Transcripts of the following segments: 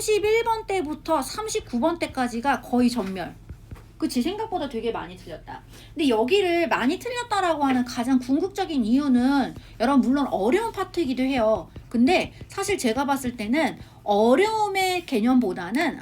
31번 때부터 39번 때까지가 거의 전멸. 그치, 생각보다 되게 많이 틀렸다. 근데 여기를 많이 틀렸다라고 하는 가장 궁극적인 이유는 여러분 물론 어려운 파트이기도 해요. 근데 사실 제가 봤을 때는 어려움의 개념보다는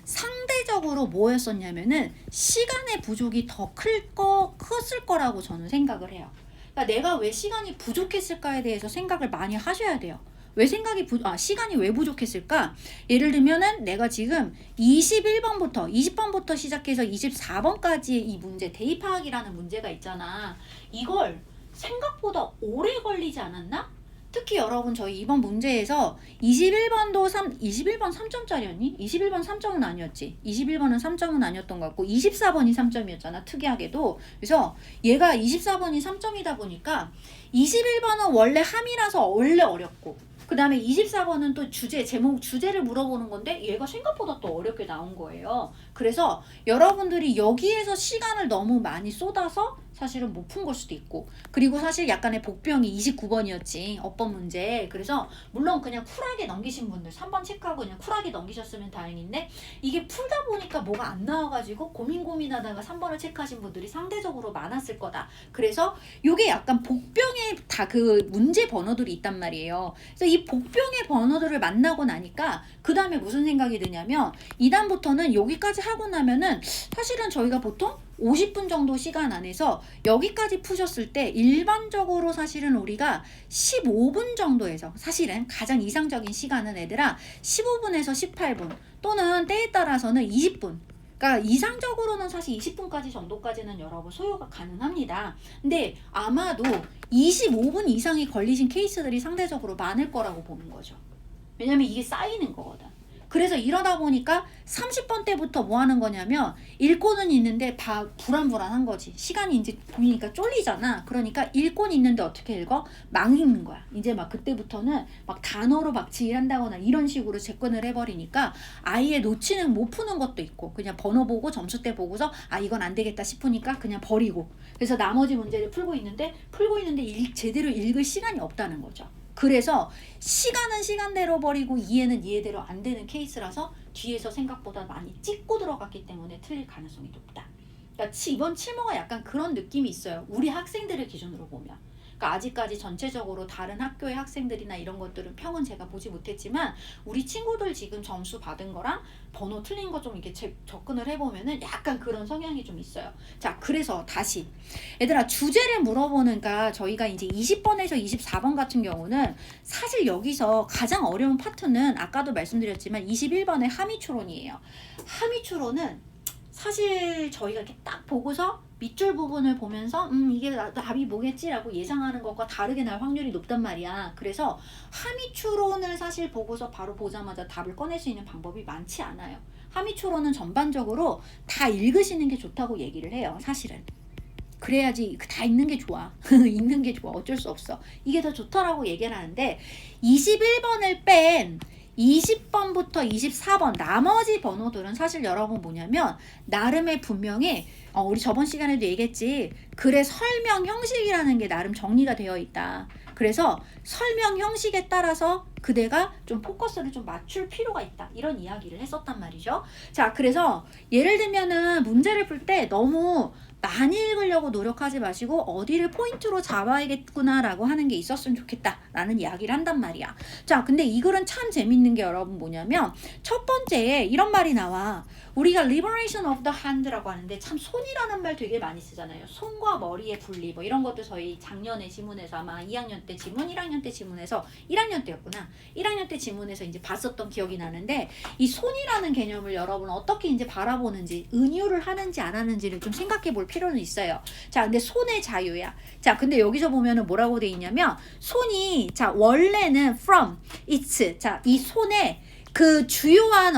상대적으로 뭐였었냐면은 시간의 부족이 더 컸을 거라고 저는 생각을 해요. 그러니까 내가 왜 시간이 부족했을까에 대해서 생각을 많이 하셔야 돼요. 왜 시간이 왜 부족했을까? 예를 들면은 내가 지금 20번부터 시작해서 24번까지의 이 문제, 대입 파악이라는 문제가 있잖아. 이걸 생각보다 오래 걸리지 않았나? 특히 여러분 저희 이번 문제에서 21번 3점짜리였니? 21번 3점은 아니었지. 21번은 3점은 아니었던 것 같고 24번이 3점이었잖아. 특이하게도. 그래서 얘가 24번이 3점이다 보니까 21번은 원래 함이라서 원래 어렵고 그 다음에 24번은 또 주제를 물어보는 건데 얘가 생각보다 또 어렵게 나온 거예요. 그래서 여러분들이 여기에서 시간을 너무 많이 쏟아서 사실은 못 푼 걸 수도 있고 그리고 사실 약간의 복병이 29번이었지 어법 문제. 그래서 물론 그냥 쿨하게 넘기신 분들 3번 체크하고 그냥 쿨하게 넘기셨으면 다행인데 이게 풀다 보니까 뭐가 안 나와가지고 고민하다가 3번을 체크하신 분들이 상대적으로 많았을 거다. 그래서 요게 약간 복병의 다 그 문제 번호들이 있단 말이에요. 그래서 이 복병의 번호들을 만나고 나니까 그 다음에 무슨 생각이 드냐면 이 다음부터는 여기까지 하고 나면은 사실은 저희가 보통 50분 정도 시간 안에서 여기까지 푸셨을 때 일반적으로 사실은 우리가 15분 정도에서 사실은 가장 이상적인 시간은 얘들아 15분에서 18분 또는 때에 따라서는 20분 그러니까 이상적으로는 사실 20분까지 정도까지는 여러분 소요가 가능합니다. 근데 아마도 25분 이상이 걸리신 케이스들이 상대적으로 많을 거라고 보는 거죠. 왜냐면 이게 쌓이는 거거든. 그래서 이러다 보니까 30번 때부터 뭐 하는 거냐면 읽고는 있는데 불안불안한 거지. 시간이 이제 보이니까 쫄리잖아. 그러니까 읽고는 있는데 어떻게 읽어? 막 읽는 거야. 이제 막 그때부터는 막 단어로 박치기를 한다거나 이런 식으로 접근을 해버리니까 아예 놓치는 못 푸는 것도 있고 그냥 번호 보고 점수대 보고서 아 이건 안 되겠다 싶으니까 그냥 버리고 그래서 나머지 문제를 풀고 있는데 제대로 읽을 시간이 없다는 거죠. 그래서 시간은 시간대로 버리고 이해는 이해대로 안 되는 케이스라서 뒤에서 생각보다 많이 찍고 들어갔기 때문에 틀릴 가능성이 높다. 그러니까 이번 칠모가 약간 그런 느낌이 있어요. 우리 학생들을 기준으로 보면. 그러니까 아직까지 전체적으로 다른 학교의 학생들이나 이런 것들은 평은 제가 보지 못했지만 우리 친구들 지금 점수 받은 거랑 번호 틀린 거 좀 이렇게 접근을 해보면은 약간 그런 성향이 좀 있어요. 자, 그래서 다시 얘들아 주제를 물어보니까 저희가 이제 20번에서 24번 같은 경우는 사실 여기서 가장 어려운 파트는 아까도 말씀드렸지만 21번의 함의추론이에요. 함의추론은 사실 저희가 이렇게 딱 보고서 밑줄 부분을 보면서 이게 답이 뭐겠지라고 예상하는 것과 다르게 날 확률이 높단 말이야. 그래서 함의추론을 사실 보고서 바로 보자마자 답을 꺼낼 수 있는 방법이 많지 않아요. 함의추론은 전반적으로 다 읽으시는 게 좋다고 얘기를 해요. 사실은. 그래야지 다 읽는 게 좋아. 읽는 게 좋아. 어쩔 수 없어. 이게 더 좋다라고 얘기를 하는데 21번을 뺀 20번부터 24번 나머지 번호들은 사실 여러분 뭐냐면 나름의 분명히 우리 저번 시간에도 얘기했지 글의 설명 형식이라는 게 나름 정리가 되어 있다. 그래서 설명 형식에 따라서 그대가 좀 포커스를 좀 맞출 필요가 있다. 이런 이야기를 했었단 말이죠. 자, 그래서 예를 들면은 문제를 풀 때 너무 많이 읽으려고 노력하지 마시고 어디를 포인트로 잡아야겠구나라고 하는 게 있었으면 좋겠다라는 이야기를 한단 말이야. 자, 근데 이 글은 참 재밌는 게 여러분 뭐냐면 첫 번째에 이런 말이 나와. 우리가 liberation of the hand라고 하는데 참 손이라는 말 되게 많이 쓰잖아요. 손과 머리의 분리 뭐 이런 것도 저희 작년에 지문에서 아마 2학년 때 지문, 1학년 때 지문에서 1학년 때였구나. 1학년 때 지문에서 이제 봤었던 기억이 나는데 이 손이라는 개념을 여러분 어떻게 이제 바라보는지 은유를 하는지 안 하는지를 좀 생각해 볼 필요는 있어요. 자, 근데 손의 자유야. 자, 근데 여기서 보면은 뭐라고 돼 있냐면 손이 자 원래는 from, it's 자 이 손에 그 주요한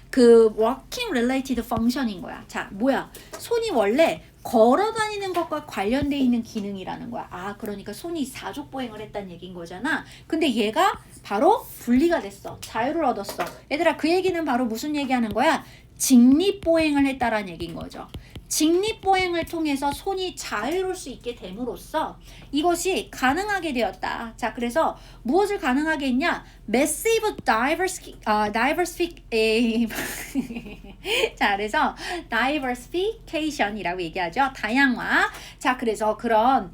그 working related function인 거야. 자, 뭐야? 손이 원래 걸어 다니는 것과 관련돼 있는 기능이라는 거야. 아, 그러니까 손이 사족보행을 했다는 얘기인 거잖아. 근데 얘가 바로 분리가 됐어. 자유를 얻었어. 얘들아, 그 얘기는 바로 무슨 얘기하는 거야? 직립보행을 했다라는 얘기인 거죠. 직립보행을 통해서 손이 자유로울 수 있게 됨으로써 이것이 가능하게 되었다. 자, 그래서 무엇을 가능하게 했냐? Massive 자, 그래서 diversification이라고 얘기하죠. 다양화. 자, 그래서 그런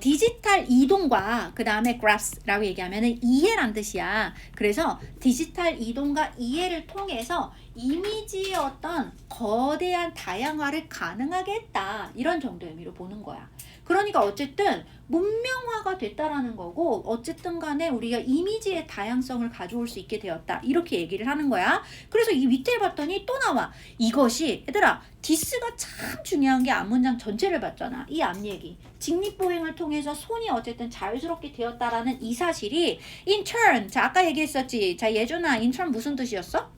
디지털 이동과 그 다음에 graphs라고 얘기하면은 이해란 뜻이야. 그래서 디지털 이동과 이해를 통해서 이미지의 어떤 거대한 다양화를 가능하게 했다. 이런 정도의 의미로 보는 거야. 그러니까 어쨌든 문명화가 됐다라는 거고 어쨌든 간에 우리가 이미지의 다양성을 가져올 수 있게 되었다. 이렇게 얘기를 하는 거야. 그래서 이 밑에 봤더니 또 나와. 이것이 얘들아 디스가 참 중요한 게 앞문장 전체를 봤잖아. 이 앞 얘기. 직립보행을 통해서 손이 어쨌든 자유스럽게 되었다라는 이 사실이 in turn. 자, 아까 얘기했었지. 자, 예준아 in turn 무슨 뜻이었어?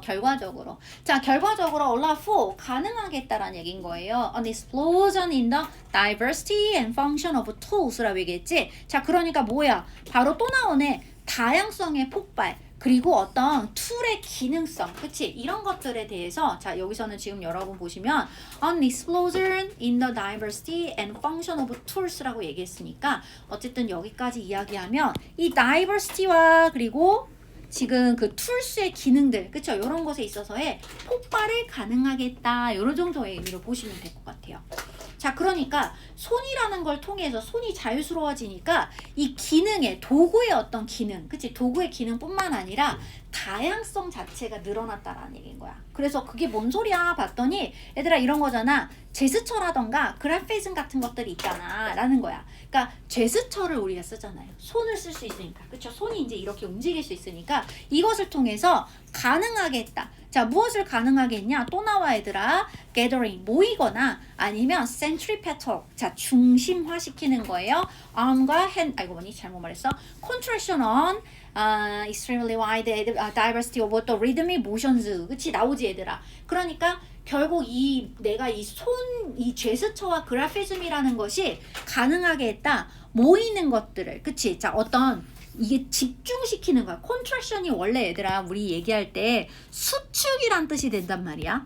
결과적으로. 자, 결과적으로 올라프 가능하게 했다라는 얘기인 거예요. An explosion in the diversity and function of tools라고 얘기했지. 자, 그러니까 뭐야? 바로 또 나오네. 다양성의 폭발. 그리고 어떤 툴의 기능성, 그치? 이런 것들에 대해서 자, 여기서는 지금 여러분 보시면 An explosion in the diversity and function of tools라고 얘기했으니까 어쨌든 여기까지 이야기하면 이 diversity와 그리고 지금 그 툴스의 기능들, 그쵸? 이런 것에 있어서의 폭발을 가능하게 했다. 이런 정도의 의미로 보시면 될 것 같아요. 자, 그러니까 손이라는 걸 통해서 손이 자유스러워지니까 이 기능의 도구의 어떤 기능, 그치? 도구의 기능뿐만 아니라 다양성 자체가 늘어났다라는 얘기인 거야. 그래서 그게 뭔 소리야 봤더니 얘들아 이런 거잖아. 제스처라던가 그래피즘 같은 것들이 있잖아 라는 거야. 그러니까 제스처를 우리가 쓰잖아요. 손을 쓸 수 있으니까. 그쵸? 손이 이제 이렇게 움직일 수 있으니까 이것을 통해서 가능하게 했다. 자, 무엇을 가능하게 했냐? 또 나와 얘들아. gathering, 모이거나 아니면 centripetal, 자, 중심화시키는 거예요. arm과 hand, 아이고 뭐니 잘못 말했어. contraction on extremely wide diversity of the rhythmic motions. 그치? 나오지 얘들아. 그러니까 결국 내가 이 제스처와 그래피즘이라는 것이 가능하게 했다. 모이는 것들을, 그치? 자, 어떤 이게 집중시키는 거야. 컨트랙션이 원래 얘들아 우리 얘기할 때 수축이란 뜻이 된단 말이야.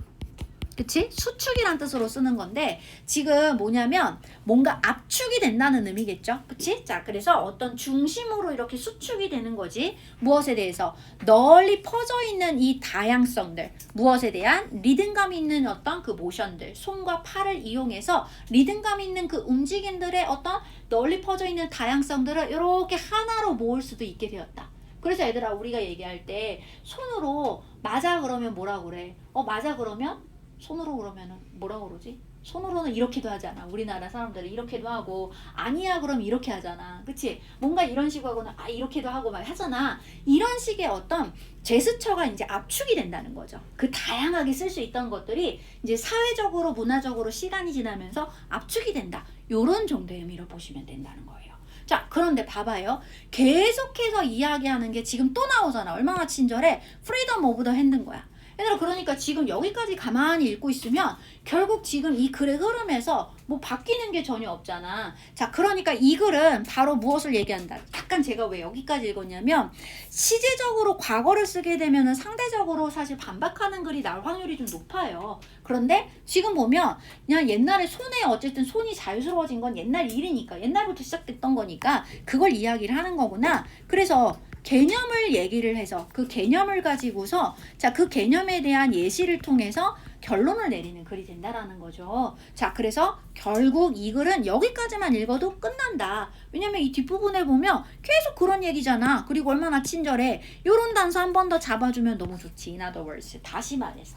그치? 수축이란 뜻으로 쓰는 건데 지금 뭐냐면 뭔가 압축이 된다는 의미겠죠? 그치? 자, 그래서 어떤 중심으로 이렇게 수축이 되는 거지. 무엇에 대해서? 널리 퍼져 있는 이 다양성들. 무엇에 대한? 리듬감 있는 어떤 그 모션들. 손과 팔을 이용해서 리듬감 있는 그 움직임들의 어떤 널리 퍼져 있는 다양성들을 이렇게 하나로 모을 수도 있게 되었다. 그래서 얘들아 우리가 얘기할 때 손으로 맞아 그러면 뭐라 그래? 맞아 그러면? 손으로 그러면은 뭐라고 그러지? 손으로는 이렇게도 하잖아. 우리나라 사람들은 이렇게도 하고 아니야 그럼 이렇게 하잖아. 그치? 뭔가 이런 식으로 하고는 이렇게도 하고 막 하잖아. 이런 식의 어떤 제스처가 이제 압축이 된다는 거죠. 그 다양하게 쓸 수 있던 것들이 이제 사회적으로 문화적으로 시간이 지나면서 압축이 된다. 요런 정도의 의미로 보시면 된다는 거예요. 자, 그런데 봐봐요. 계속해서 이야기하는 게 지금 또 나오잖아. 얼마나 친절해. Freedom of the hand인 거야. 얘들아 그러니까 지금 여기까지 가만히 읽고 있으면 결국 지금 이 글의 흐름에서 뭐 바뀌는 게 전혀 없잖아. 자, 그러니까 이 글은 바로 무엇을 얘기한다. 약간 제가 왜 여기까지 읽었냐면 시제적으로 과거를 쓰게 되면은 상대적으로 사실 반박하는 글이 나올 확률이 좀 높아요. 그런데 지금 보면 그냥 옛날에 어쨌든 손이 자유스러워진 건 옛날 일이니까 옛날부터 시작됐던 거니까 그걸 이야기를 하는 거구나. 그래서 개념을 얘기를 해서 그 개념을 가지고서 자, 그 개념에 대한 예시를 통해서 결론을 내리는 글이 된다라는 거죠. 자, 그래서 결국 이 글은 여기까지만 읽어도 끝난다. 왜냐면 이 뒷부분에 보면 계속 그런 얘기잖아. 그리고 얼마나 친절해. 요런 단서 한 번 더 잡아주면 너무 좋지. In other words. 다시 말해서.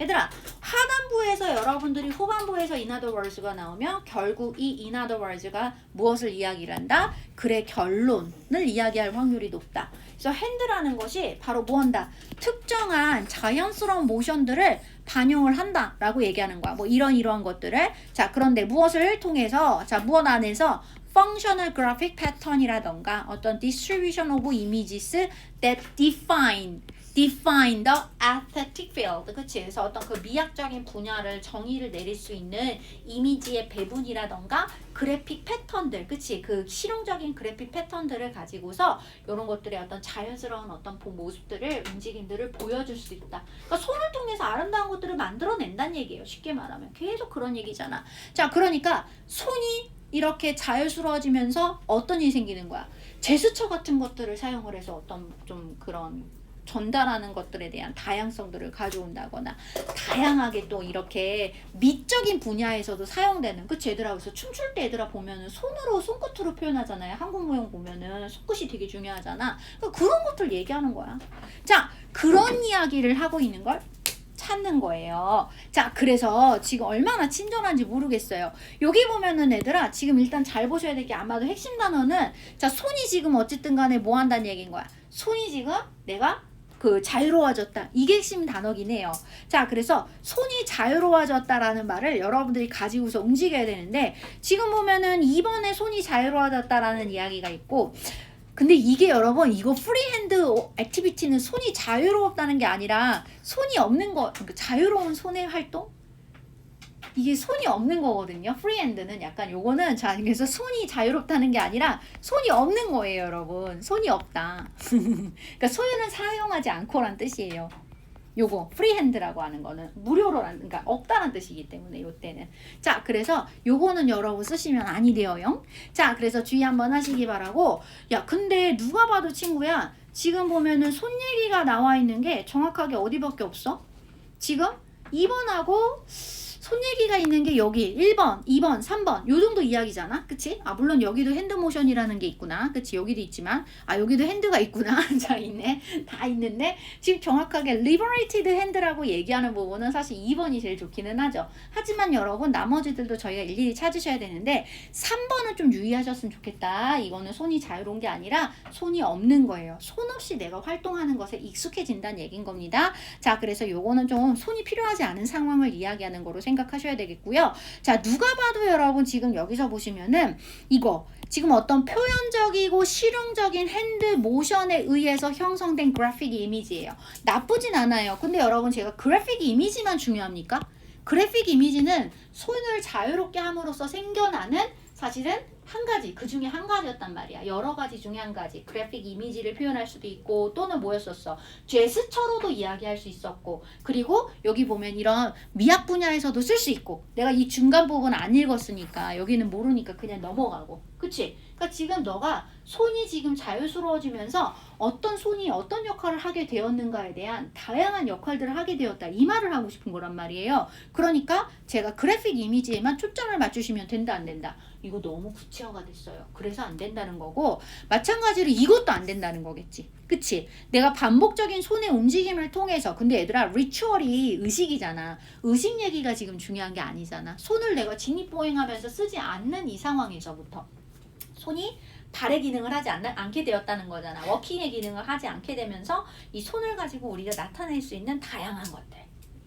얘들아, 하단부에서 여러분들이 후반부에서 in other words가 나오면 결국 이 in other words가 무엇을 이야기를 한다? 글의 결론을 이야기할 확률이 높다. 그래서 hand라는 것이 바로 뭐 한다? 특정한 자연스러운 모션들을 반영을 한다라고 얘기하는 거야. 뭐 이러한 것들을. 자, 그런데 무엇을 통해서? 자, 무엇 안에서? functional graphic pattern이라던가 어떤 distribution of images that define define the aesthetic field. 그치? 그래서 어떤 그 미학적인 분야를 정의를 내릴 수 있는 이미지의 배분이라던가 그래픽 패턴들, 그치? 그 실용적인 그래픽 패턴들을 가지고서 이런 것들의 어떤 자연스러운 어떤 모습들을, 움직임들을 보여줄 수 있다. 그러니까 손을 통해서 아름다운 것들을 만들어낸다는 얘기예요. 쉽게 말하면. 계속 그런 얘기잖아. 자, 그러니까 손이 이렇게 자유스러워지면서 어떤 일이 생기는 거야? 제스처 같은 것들을 사용을 해서 어떤 좀 그런 전달하는 것들에 대한 다양성들을 가져온다거나 다양하게 또 이렇게 미적인 분야에서도 사용되는 그치 얘들아 그래서 춤출 때 얘들아 보면은 손으로 손끝으로 표현하잖아요. 한국 무용 보면은 손끝이 되게 중요하잖아. 그러니까 그런 것들 얘기하는 거야. 자 그런 이야기를 하고 있는 걸 찾는 거예요. 자 그래서 지금 얼마나 친절한지 모르겠어요. 여기 보면은 얘들아 지금 일단 잘 보셔야 될 게 아마도 핵심 단어는 자 손이 지금 어쨌든 간에 뭐 한다는 얘기인 거야. 손이 지금 내가 그 자유로워졌다. 이게 핵심 단어긴 해요. 자, 그래서 손이 자유로워졌다라는 말을 여러분들이 가지고서 움직여야 되는데 지금 보면은 2번에 손이 자유로워졌다라는 이야기가 있고 근데 이게 여러분 이거 프리핸드 액티비티는 손이 자유롭다는 게 아니라 손이 없는 거 그러니까 자유로운 손의 활동? 이게 손이 없는 거거든요. 프리핸드는 약간 요거는 자 그래서 손이 자유롭다는 게 아니라 손이 없는 거예요, 여러분. 손이 없다. 그러니까 소유는 사용하지 않고란 뜻이에요. 요거 프리핸드라고 하는 거는 무료로란 그러니까 없다란 뜻이기 때문에 요때는 자 그래서 요거는 여러분 쓰시면 아니 돼요요. 자 그래서 주의 한번 하시기 바라고 야 근데 누가 봐도 친구야 지금 보면은 손 얘기가 나와 있는 게 정확하게 어디밖에 없어? 지금 2번하고 손 얘기가 있는 게 여기 1번, 2번, 3번 요 정도 이야기잖아. 그치? 아 물론 여기도 핸드 모션이라는 게 있구나. 그치? 여기도 있지만 아 여기도 핸드가 있구나. 자 있네. 다 있는데 지금 정확하게 liberated hand라고 얘기하는 부분은 사실 2번이 제일 좋기는 하죠. 하지만 여러분 나머지들도 저희가 일일이 찾으셔야 되는데 3번은 좀 유의하셨으면 좋겠다. 이거는 손이 자유로운 게 아니라 손이 없는 거예요. 손 없이 내가 활동하는 것에 익숙해진다는 얘기인 겁니다. 자 그래서 요거는 좀 손이 필요하지 않은 상황을 이야기하는 거로 생각하셔야 되겠고요. 자 누가 봐도 여러분 지금 여기서 보시면은 이거 지금 어떤 표현적이고 실용적인 핸드 모션에 의해서 형성된 그래픽 이미지예요. 나쁘진 않아요. 근데 여러분 제가 그래픽 이미지만 중요합니까? 그래픽 이미지는 손을 자유롭게 함으로써 생겨나는 사실은 한 가지, 그 중에 한 가지였단 말이야. 여러 가지 중에 한 가지. 그래픽 이미지를 표현할 수도 있고 또는 뭐였었어? 제스처로도 이야기할 수 있었고 그리고 여기 보면 이런 미학 분야에서도 쓸 수 있고 내가 이 중간 부분 안 읽었으니까 여기는 모르니까 그냥 넘어가고 그치? 그러니까 지금 너가 손이 지금 자유스러워지면서 어떤 손이 어떤 역할을 하게 되었는가에 대한 다양한 역할들을 하게 되었다. 이 말을 하고 싶은 거란 말이에요. 그러니까 제가 그래픽 이미지에만 초점을 맞추시면 된다 안 된다. 이거 너무 구체화가 됐어요. 그래서 안 된다는 거고 마찬가지로 이것도 안 된다는 거겠지. 그치? 내가 반복적인 손의 움직임을 통해서 근데 얘들아 리추얼이 의식이잖아. 의식 얘기가 지금 중요한 게 아니잖아. 손을 내가 직립보행하면서 쓰지 않는 이 상황에서부터 손이 발의 기능을 하지 않게 되었다는 거잖아. 워킹의 기능을 하지 않게 되면서 이 손을 가지고 우리가 나타낼 수 있는 다양한 것들.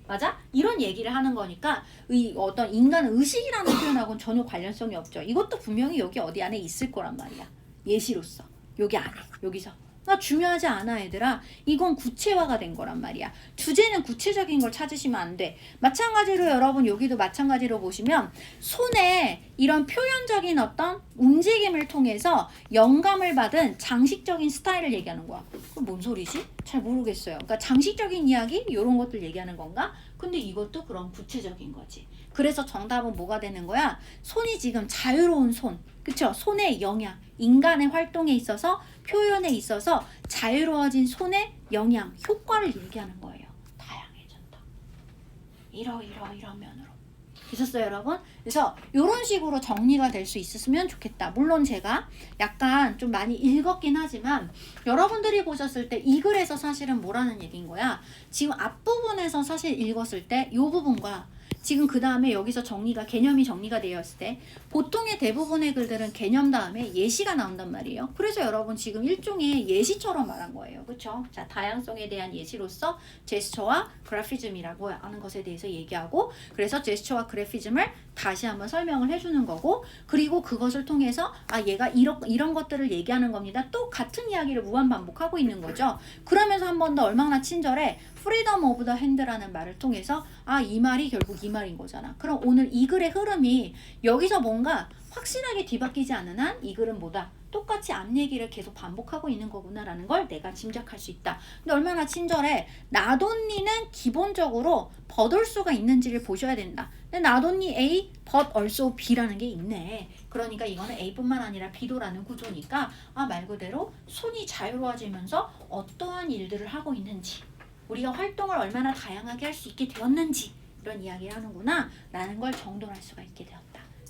맞아? 이런 얘기를 하는 거니까 이 어떤 인간 의식이라는 표현하고는 전혀 관련성이 없죠. 이것도 분명히 여기 어디 안에 있을 거란 말이야. 예시로서. 여기 안에. 여기서. 나 중요하지 않아 얘들아. 이건 구체화가 된 거란 말이야. 주제는 구체적인 걸 찾으시면 안 돼. 마찬가지로 여러분 여기도 마찬가지로 보시면 손에 이런 표현적인 어떤 움직임을 통해서 영감을 받은 장식적인 스타일을 얘기하는 거야. 그럼 뭔 소리지? 잘 모르겠어요. 그러니까 장식적인 이야기? 이런 것들 얘기하는 건가? 근데 이것도 그런 구체적인 거지. 그래서 정답은 뭐가 되는 거야? 손이 지금 자유로운 손. 그쵸? 손의 영향. 인간의 활동에 있어서 표현에 있어서 자유로워진 손의 영향, 효과를 얘기하는 거예요. 다양해졌다. 이런 면으로. 되셨어요, 여러분? 그래서 이런 식으로 정리가 될 수 있었으면 좋겠다. 물론 제가 약간 좀 많이 읽었긴 하지만 여러분들이 보셨을 때 이 글에서 사실은 뭐라는 얘기인 거야? 지금 앞부분에서 사실 읽었을 때 이 부분과 지금 그 다음에 여기서 개념이 정리가 되었을 때 보통의 대부분의 글들은 개념 다음에 예시가 나온단 말이에요. 그래서 여러분 지금 일종의 예시처럼 말한 거예요. 그렇죠? 자, 다양성에 대한 예시로서 제스처와 그래피즘이라고 하는 것에 대해서 얘기하고, 그래서 제스처와 그래피즘을 다시 한번 설명을 해주는 거고, 그리고 그것을 통해서 얘가 이런 것들을 얘기하는 겁니다. 또 같은 이야기를 무한 반복하고 있는 거죠. 그러면서 한 번 더 얼마나 친절해. 프리덤 오브 더 핸드라는 말을 통해서 이 말이 결국 이 말인 거잖아. 그럼 오늘 이 글의 흐름이 여기서 뭔가 확실하게 뒤바뀌지 않는 한 이 글은 뭐다? 똑같이 앞 얘기를 계속 반복하고 있는 거구나라는 걸 내가 짐작할 수 있다. 근데 얼마나 친절해. not only는 기본적으로 but also가 있는지를 보셔야 된다. 근데 not only A but also B라는 게 있네. 그러니까 이거는 A뿐만 아니라 B도라는 구조니까 말 그대로 손이 자유로워지면서 어떠한 일들을 하고 있는지, 우리가 활동을 얼마나 다양하게 할 수 있게 되었는지 이런 이야기를 하는구나 라는 걸 정돈할 수가 있게 되었다.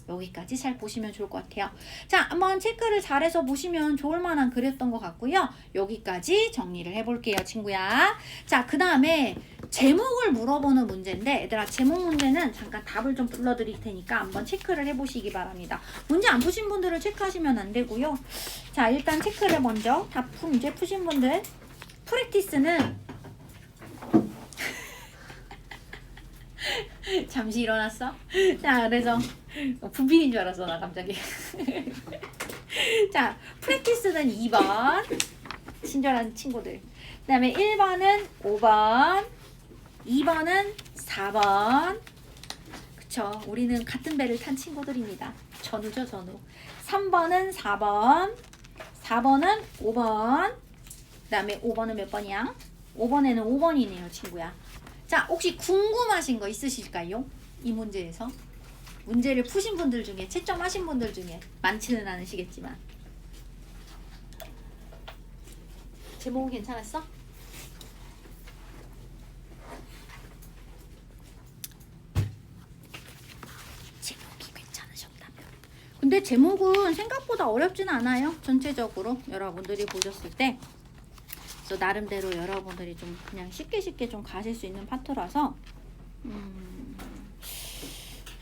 여기까지 잘 보시면 좋을 것 같아요. 자, 한번 체크를 잘해서 보시면 좋을 만한 글이었던 것 같고요. 여기까지 정리를 해볼게요, 친구야. 자, 그 다음에 제목을 물어보는 문제인데, 얘들아, 제목 문제는 잠깐 답을 좀 불러드릴 테니까 한번 체크를 해보시기 바랍니다. 문제 안 푸신 분들은 체크하시면 안 되고요. 자, 일단 체크를 먼저 문제 푸신 분들, 프랙티스는 잠시 일어났어? 자, 그래서 분필인 줄 알았어, 나 갑자기. 자, 프랙티스는 2번. 친절한 친구들. 그 다음에 1번은 5번. 2번은 4번. 그쵸. 우리는 같은 배를 탄 친구들입니다. 전우죠, 전우. 3번은 4번. 4번은 5번. 그 다음에 5번은 몇 번이야? 5번에는 5번이네요, 친구야. 자, 혹시 궁금하신 거 있으실까요? 이 문제에서. 문제를 푸신 분들 중에, 채점하신 분들 중에 많지는 않으시겠지만. 제목은 괜찮았어? 제목이 괜찮으셨다면. 근데 제목은 생각보다 어렵진 않아요. 전체적으로 여러분들이 보셨을 때. 그래서 나름대로 여러분들이 좀 그냥 쉽게 좀 가실 수 있는 파트라서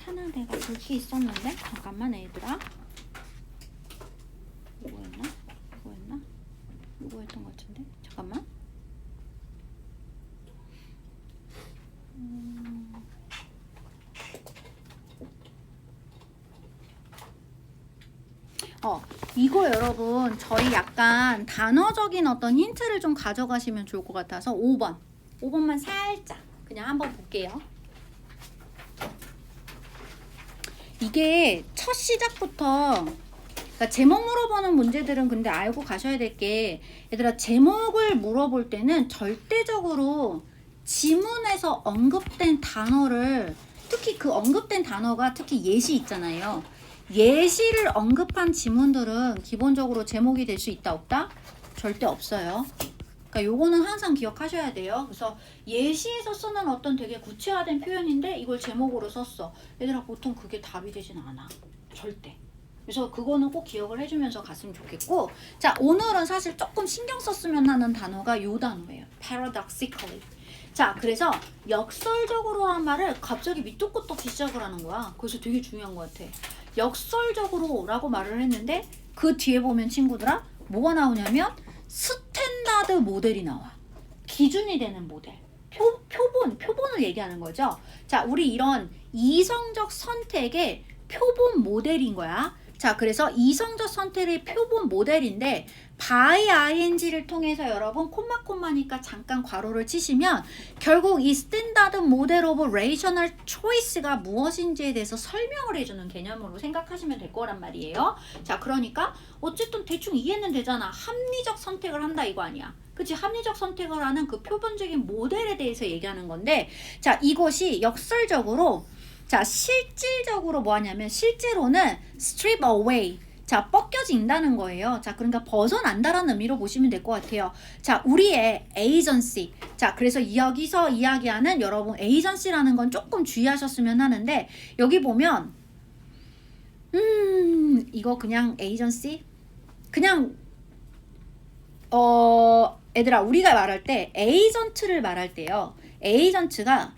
하나 내가 볼 게 있었는데 잠깐만 얘들아. 이거였던 것 같은데 잠깐만. 이거 여러분 저희 약간 단어적인 어떤 힌트를 좀 가져가시면 좋을 것 같아서 5번만 살짝 그냥 한번 볼게요. 이게 첫 시작부터, 그러니까 제목 물어보는 문제들은 근데 알고 가셔야 될 게, 얘들아, 제목을 물어볼 때는 절대적으로 지문에서 언급된 단어를, 특히 그 언급된 단어가 특히 예시 있잖아요. 예시를 언급한 지문들은 기본적으로 제목이 될 수 있다 없다? 절대 없어요. 그러니까 요거는 항상 기억하셔야 돼요. 그래서 예시에서 쓰는 어떤 되게 구체화된 표현인데 이걸 제목으로 썼어. 얘들아, 보통 그게 답이 되진 않아. 절대. 그래서 그거는 꼭 기억을 해주면서 갔으면 좋겠고, 자, 오늘은 사실 조금 신경 썼으면 하는 단어가 요 단어예요. paradoxically. 자, 그래서 역설적으로 한 말을 갑자기 밑도 끝도 없이 시작을 하는 거야. 그래서 되게 중요한 것 같아. 역설적으로 라고 말을 했는데 그 뒤에 보면 친구들아 뭐가 나오냐면 스탠다드 모델이 나와. 기준이 되는 모델. 표본을 얘기하는 거죠. 자, 우리 이런 이성적 선택의 표본 모델인 거야. 자, 그래서 이성적 선택의 표본 모델인데 by ing를 통해서 여러분 콤마니까 잠깐 괄호를 치시면 결국 이 스탠다드 모델 오브 레이셔널 초이스가 무엇인지에 대해서 설명을 해주는 개념으로 생각하시면 될 거란 말이에요. 자, 그러니까 어쨌든 대충 이해는 되잖아. 합리적 선택을 한다 이거 아니야. 그치? 합리적 선택을 하는 그 표본적인 모델에 대해서 얘기하는 건데, 자, 이것이 역설적으로, 자, 실질적으로 뭐 하냐면 실제로는 strip away, 자, 벗겨진다는 거예요. 자, 그러니까 벗어난다라는 의미로 보시면 될 것 같아요. 자, 우리의 agency. 자, 그래서 여기서 이야기하는 여러분 agency라는 건 조금 주의하셨으면 하는데, 여기 보면 이거 그냥 agency? 그냥 얘들아, 우리가 말할 때 에이전트를 말할 때요. 에이전트가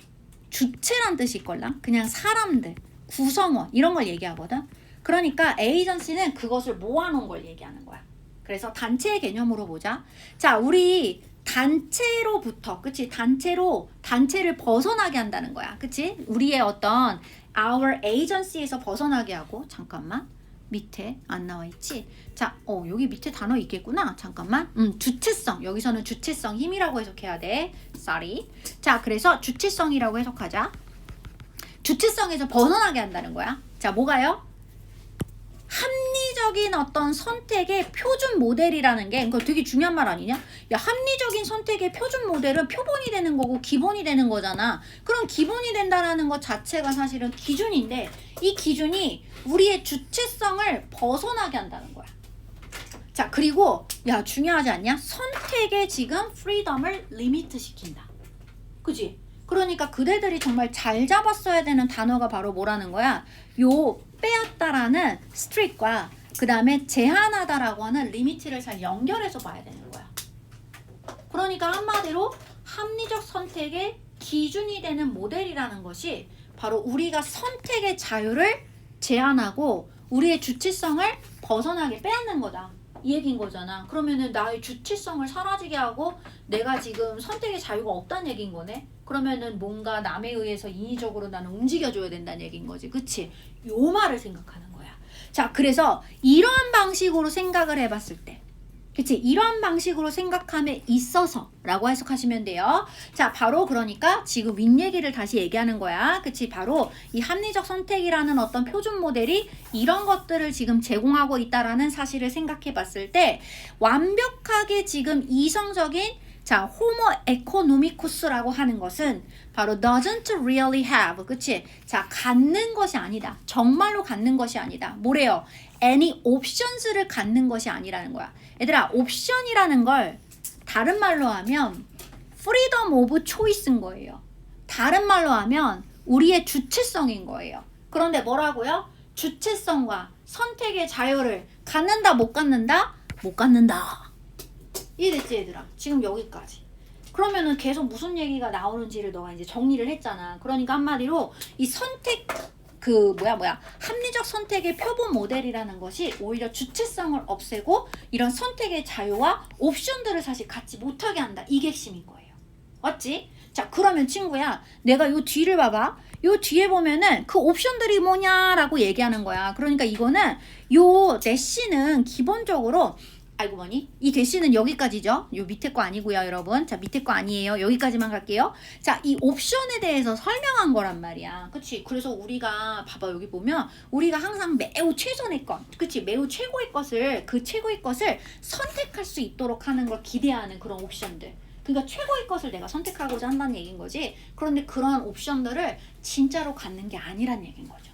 주체란 뜻이 있걸랑 그냥 사람들, 구성원 이런 걸 얘기하거든. 그러니까 에이전시는 그것을 모아놓은 걸 얘기하는 거야. 그래서 단체의 개념으로 보자. 자, 우리 단체로부터, 그치? 단체를 벗어나게 한다는 거야. 그치? 우리의 어떤 our agency에서 벗어나게 하고, 잠깐만. 밑에 안 나와 있지? 자, 여기 밑에 단어 있겠구나. 잠깐만. 주체성. 여기서는 주체성, 힘이라고 해석해야 돼. Sorry. 자, 그래서 주체성이라고 해석하자. 주체성에서 벗어나게 한다는 거야. 자, 뭐가요? 합리적인 어떤 선택의 표준 모델이라는 게, 그거 되게 중요한 말 아니냐? 야, 합리적인 선택의 표준 모델은 표본이 되는 거고 기본이 되는 거잖아. 그럼 기본이 된다라는 것 자체가 사실은 기준인데, 이 기준이 우리의 주체성을 벗어나게 한다는 거야. 자, 그리고 야, 중요하지 않냐? 선택의 지금 프리덤을 리미트 시킨다. 그지? 그러니까 그대들이 정말 잘 잡았어야 되는 단어가 바로 뭐라는 거야? 요 빼앗다라는 스트릭과 그 다음에 제한하다라고 하는 리미트를 잘 연결해서 봐야 되는 거야. 그러니까 한마디로 합리적 선택의 기준이 되는 모델이라는 것이 바로 우리가 선택의 자유를 제한하고 우리의 주체성을 벗어나게 빼앗는 거다. 이 얘기인 거잖아. 그러면은 나의 주체성을 사라지게 하고 내가 지금 선택의 자유가 없다는 얘기인 거네. 그러면은 뭔가 남에 의해서 인위적으로 나는 움직여줘야 된다는 얘기인 거지. 그치? 요 말을 생각하는 거야. 자, 그래서 이러한 방식으로 생각을 해봤을 때, 그치? 이러한 방식으로 생각함에 있어서 라고 해석하시면 돼요. 자, 바로 그러니까 지금 윗얘기를 다시 얘기하는 거야. 그치? 바로 이 합리적 선택이라는 어떤 표준 모델이 이런 것들을 지금 제공하고 있다라는 사실을 생각해 봤을 때 완벽하게 지금 이성적인 자, 호모 에코노미쿠스라고 하는 것은 바로 doesn't really have, 그치? 자, 갖는 것이 아니다. 정말로 갖는 것이 아니다. 뭐래요? any options를 갖는 것이 아니라는 거야. 얘들아, 옵션이라는 걸 다른 말로 하면 freedom of choice인 거예요. 다른 말로 하면 우리의 주체성인 거예요. 그런데 뭐라고요? 주체성과 선택의 자유를 갖는다, 못 갖는다? 못 갖는다. 이해됐지, 얘들아? 지금 여기까지. 그러면은 계속 무슨 얘기가 나오는지를 너가 이제 정리를 했잖아. 그러니까 한마디로 이 선택 합리적 선택의 표본 모델이라는 것이 오히려 주체성을 없애고 이런 선택의 자유와 옵션들을 사실 갖지 못하게 한다. 이게 핵심인 거예요. 맞지? 자, 그러면 친구야, 내가 요 뒤를 봐봐. 요 뒤에 보면은 그 옵션들이 뭐냐라고 얘기하는 거야. 그러니까 이거는 요 대시는 기본적으로 알고 보니 이 대시는 여기까지죠. 요 밑에 거 아니고요, 여러분. 자, 밑에 거 아니에요. 여기까지만 갈게요. 자, 이 옵션에 대해서 설명한 거란 말이야. 그치? 그래서 우리가 봐봐, 여기 보면 우리가 항상 매우 최선의 것, 그치? 매우 최고의 것을, 그 최고의 것을 선택할 수 있도록 하는 걸 기대하는 그런 옵션들. 그러니까 최고의 것을 내가 선택하고자 한다는 얘기인 거지. 그런데 그런 옵션들을 진짜로 갖는 게 아니란 얘기인 거죠.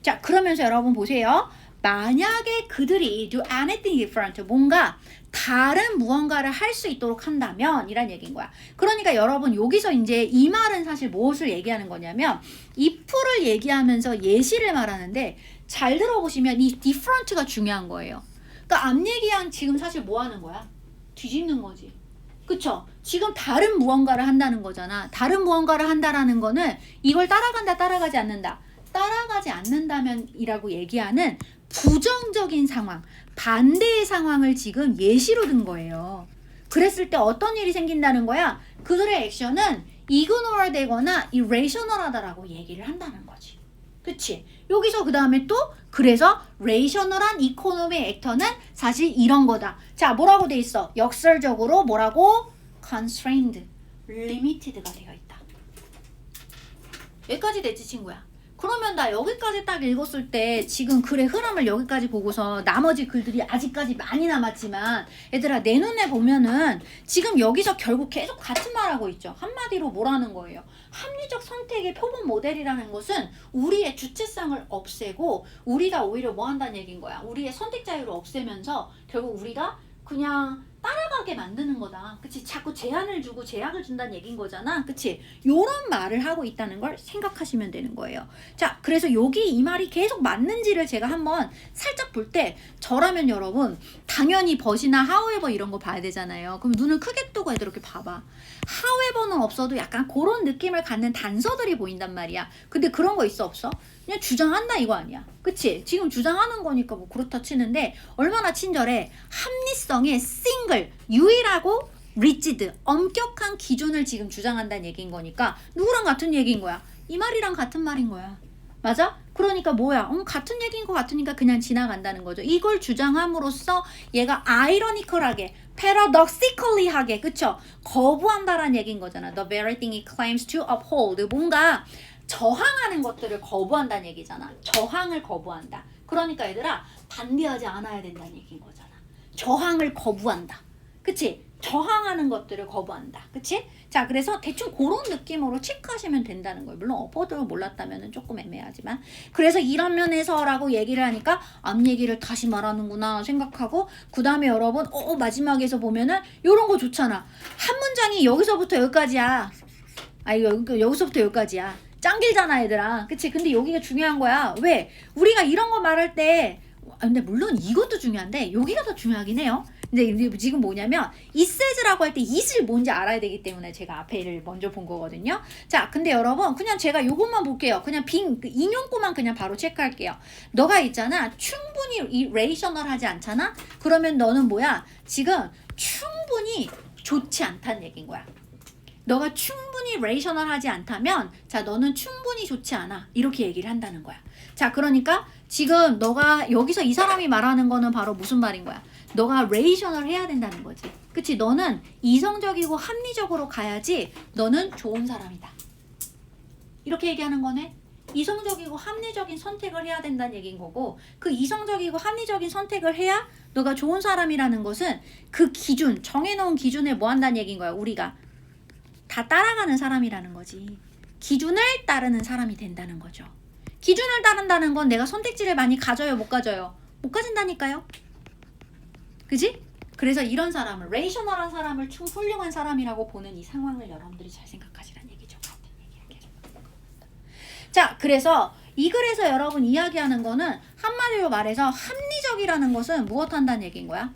자, 그러면서 여러분 보세요. 만약에 그들이 do anything different, 뭔가 다른 무언가를 할 수 있도록 한다면 이란 얘기인 거야. 그러니까 여러분 여기서 이제 이 말은 사실 무엇을 얘기하는 거냐면 if를 얘기하면서 예시를 말하는데 잘 들어보시면 이 different가 중요한 거예요. 그러니까 앞 얘기한 지금 사실 뭐 하는 거야? 뒤집는 거지. 그쵸? 지금 다른 무언가를 한다는 거잖아. 다른 무언가를 한다라는 거는 이걸 따라간다, 따라가지 않는다. 따라가지 않는다면 이라고 얘기하는 부정적인 상황, 반대의 상황을 지금 예시로 든 거예요. 그랬을 때 어떤 일이 생긴다는 거야? 그들의 액션은 ignore 되거나 irrational 하다라고 얘기를 한다는 거지. 그치? 여기서 그 다음에 또 그래서 rational한 economy actor는 사실 이런 거다. 자, 뭐라고 돼 있어? 역설적으로 뭐라고? constrained, limited가 되어 있다. 여기까지 됐지, 친구야? 그러면 나 여기까지 딱 읽었을 때 지금 글의 흐름을 여기까지 보고서 나머지 글들이 아직까지 많이 남았지만 얘들아, 내 눈에 보면은 지금 여기서 결국 계속 같은 말하고 있죠. 한마디로 뭐라는 거예요? 합리적 선택의 표본 모델이라는 것은 우리의 주체성을 없애고 우리가 오히려 뭐 한다는 얘기인 거야? 우리의 선택 자유를 없애면서 결국 우리가 그냥 따라가게 만드는 거다. 그치? 자꾸 제한을 주고 제약을 준다는 얘기인 거잖아. 그치? 요런 말을 하고 있다는 걸 생각하시면 되는 거예요. 자, 그래서 여기 이 말이 계속 맞는지를 제가 한번 살짝 볼 때 저라면 여러분 당연히 but이나 however 이런 거 봐야 되잖아요. 그럼 눈을 크게 뜨고 애들 이렇게 봐봐. however는 없어도 약간 그런 느낌을 갖는 단서들이 보인단 말이야. 근데 그런 거 있어 없어? 그냥 주장한다 이거 아니야. 그치? 지금 주장하는 거니까 뭐 그렇다 치는데 얼마나 친절해. 합리성의 single, 유일하고 rigid, 엄격한 기준을 지금 주장한다는 얘기인 거니까 누구랑 같은 얘기인 거야? 이 말이랑 같은 말인 거야. 맞아? 그러니까 뭐야? 같은 얘기인 것 같으니까 그냥 지나간다는 거죠. 이걸 주장함으로써 얘가 ironical하게 paradoxically하게 그쵸? 거부한다라는 얘기인 거잖아. The very thing it claims to uphold. 뭔가 저항하는 것들을 거부한다는 얘기잖아. 저항을 거부한다. 그러니까 얘들아 반대하지 않아야 된다는 얘기인 거잖아. 저항을 거부한다. 그치? 저항하는 것들을 거부한다. 그치? 자, 그래서 대충 그런 느낌으로 체크하시면 된다는 거예요. 물론 어퍼드를 몰랐다면 조금 애매하지만. 그래서 이런 면에서라고 얘기를 하니까 앞 얘기를 다시 말하는구나 생각하고 그 다음에 여러분 마지막에서 보면은 이런 거 좋잖아. 한 문장이 여기서부터 여기까지야. 여기서부터 여기까지야. 짱 길잖아 얘들아. 그치? 근데 여기가 중요한 거야. 왜? 우리가 이런 거 말할 때 근데 물론 이것도 중요한데 여기가 더 중요하긴 해요. 근데 지금 뭐냐면 it says라고 할 때 it을 뭔지 알아야 되기 때문에 제가 앞에를 먼저 본 거거든요. 자, 근데 여러분 그냥 제가 요것만 볼게요. 그냥 인용구만 그냥 바로 체크할게요. 너가 있잖아. 충분히 rational하지 않잖아? 그러면 너는 뭐야? 지금 충분히 좋지 않다는 얘기인 거야. 너가 충분히 레이셔널하지 않다면 자 너는 충분히 좋지 않아 이렇게 얘기를 한다는 거야. 자 그러니까 지금 너가 여기서 이 사람이 말하는 거는 바로 무슨 말인 거야. 너가 레이셔널 해야 된다는 거지. 그치? 너는 이성적이고 합리적으로 가야지 너는 좋은 사람이다. 이렇게 얘기하는 거네. 이성적이고 합리적인 선택을 해야 된다는 얘기인 거고 그 이성적이고 합리적인 선택을 해야 너가 좋은 사람이라는 것은 그 기준 정해놓은 기준에 뭐 한다는 얘기인 거야. 우리가 다 따라가는 사람이라는 거지. 기준을 따르는 사람이 된다는 거죠. 기준을 따른다는 건 내가 선택지를 많이 가져요? 못 가져요? 못 가진다니까요. 그지? 그래서 이런 사람을 레이셔널한 사람을 훌륭한 사람이라고 보는 이 상황을 여러분들이 잘 생각하시라는 얘기죠. 자, 그래서 이 글에서 여러분 이야기하는 거는 한마디로 말해서 합리적이라는 것은 무엇 한다는 얘기인 거야?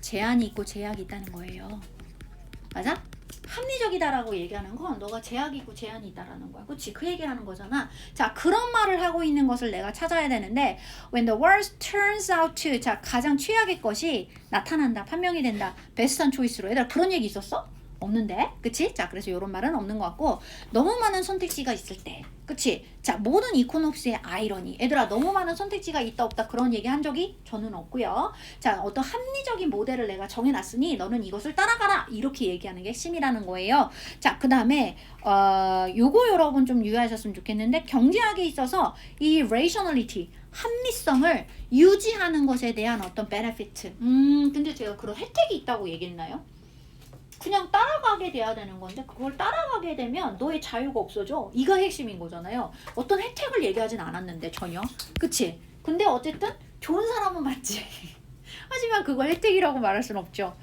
제한이 있고 제약이 있다는 거예요. 맞아? 합리적이다라고 얘기하는 건 너가 제약이 있고 제한이 있다라는 거야. 그치? 그 얘기를 하는 거잖아. 자, 그런 말을 하고 있는 것을 내가 찾아야 되는데 when the worst turns out to 자, 가장 최악의 것이 나타난다. 판명이 된다. 베스트한 초이스로. 얘들아 그런 얘기 있었어? 없는데? 그치? 자, 그래서 이런 말은 없는 것 같고 너무 많은 선택지가 있을 때 그치? 자, 모든 이코노믹스의 아이러니 얘들아 너무 많은 선택지가 있다 없다 그런 얘기 한 적이 저는 없고요. 자, 어떤 합리적인 모델을 내가 정해놨으니 너는 이것을 따라가라 이렇게 얘기하는 게 핵심이라는 거예요. 자, 그 다음에 요거 여러분 좀 유의하셨으면 좋겠는데 경제학에 있어서 이 rationality 합리성을 유지하는 것에 대한 어떤 benefit 근데 제가 그런 혜택이 있다고 얘기했나요? 그냥 따라가게 돼야 되는 건데 그걸 따라가게 되면 너의 자유가 없어져. 이가 핵심인 거잖아요. 어떤 혜택을 얘기하진 않았는데 전혀. 그치? 근데 어쨌든 좋은 사람은 맞지. 하지만 그걸 혜택이라고 말할 수는 없죠.